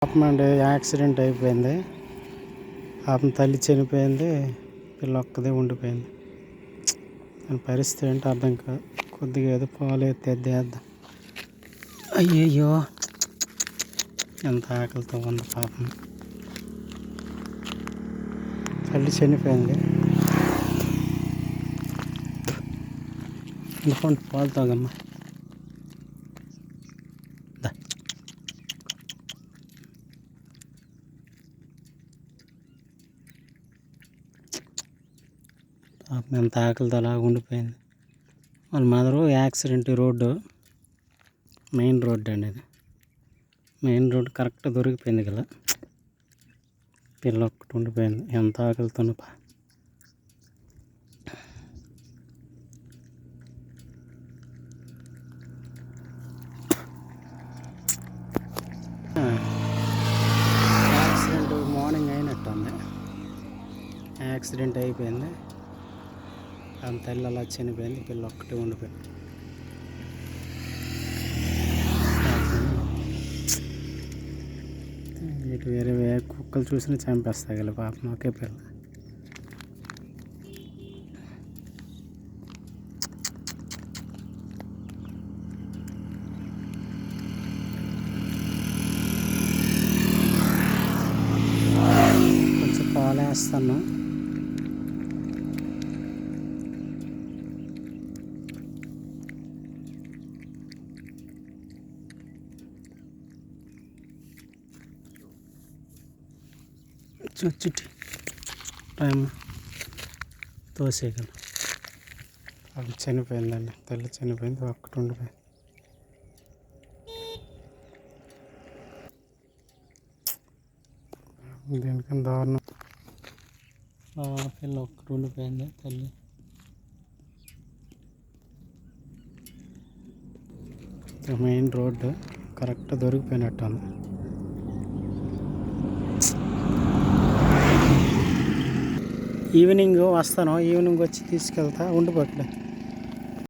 పాపం అండి యాక్సిడెంట్ అయిపోయింది. పాపం తల్లి చనిపోయింది, పిల్ల ఒక్కదే ఉండిపోయింది. దాని పరిస్థితి ఏంటో అర్థం కాదు. కొద్దిగా ఏదో పాలు ఎత్తేద్దాం. అయ్యయ్యో ఎంత ఆకలితో ఉంది పాపం. తల్లి చనిపోయింది. ఇంకోండి పాలు తాగమ్మా. పాపం ఎంత ఆకలితో అలాగ ఉండిపోయింది. వాళ్ళ mother accident road, main road అండి ఇది. మెయిన్ రోడ్డు కరెక్ట్ దొరికిపోయింది కదా, పిల్ల ఒక్కటి ఉండిపోయింది. ఎంత ఆకలితో యాక్సిడెంట్ మార్నింగ్ అయినట్టుంది. యాక్సిడెంట్ అయిపోయింది, ఆమె తల్లి అలా చనిపోయింది, పిల్ల ఒక్కటి ఉండిపోయింది. ఇటు వేరే కుక్కలు చూసినా చంపేస్తాయి కదా పాపం, ఒకే పిల్ల. కొంచెం పాలు వేస్తాను. చుట్టి టైం తోసేయగలం. అది చనిపోయిందండి, తల్లి చనిపోయింది, ఒక్కటి ఉండిపోయింది. దీనికన్నా దారుణం. పిల్ల ఒక్కటి ఉండిపోయింది, తల్లి. మెయిన్ రోడ్డు కరెక్ట్ దొరికిపోయినట్టు ఉంది. ఈవినింగ్ వస్తాను, ఈవినింగ్ వచ్చి తీసుకెళ్తా. ఉండిపోట్లే.